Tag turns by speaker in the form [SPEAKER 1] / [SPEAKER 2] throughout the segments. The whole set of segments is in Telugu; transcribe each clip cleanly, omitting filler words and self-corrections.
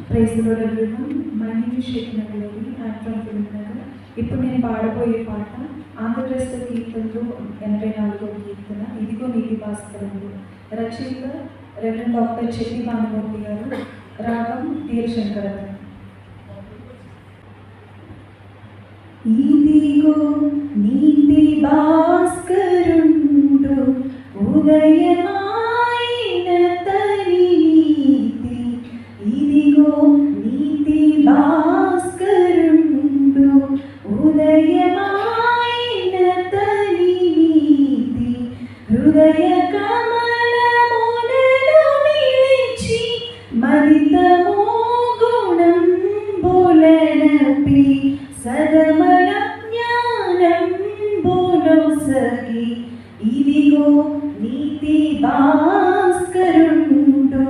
[SPEAKER 1] Praise the Lord everyone. My name is Shaik Nagaleri. I'm from Filmnagar. ఇప్పుడు నేను పాడబోయే పాట ఆంధ్రప్రదేశ్ కీర్తనలు 84వ కీర్తన, ఇదిగో నీతి భాస్కరుడు. రచయిత రెవరెండ్ డాక్టర్ చెట్టి భానుమూర్తి గారు. రాగం తీరశంకర. ఇదిగో నీతి భాస్కరుండు, ఉదయమాయిన తని నీతి. ఇదిగో నీతి భాస్కరుండు, ఉదయమాయిన తని నీతి. హృదయ కమలమునలో నిలిచి మదితమో గుణం బులనపి సదమల జ్ఞానం బులొసగి. ఇదిగో నీతి భాస్కరుండు,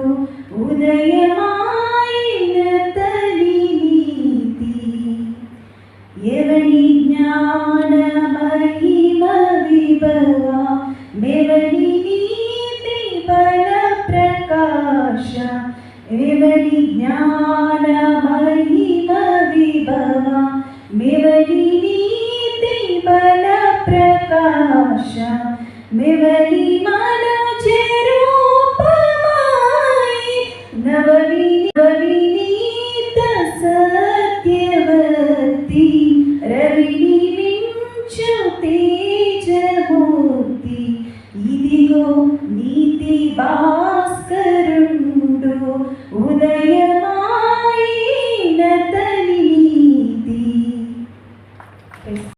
[SPEAKER 1] ఉదయమాయిన తని నీతి. ఎవని జ్ఞాన మహిమ విభవ, మెవని నీతి బల ప్రకాశ. ఎవని జ్ఞాన మహిమ విభవ, మెవని నీతి బల ప్రకాశ. మెవని మనోజ రూపమాయి నవనీత సత్యవతి. రవిని మించు తేజమూర్తి. ఇదిగో నీతి భాస్కరుండు, ఉదయ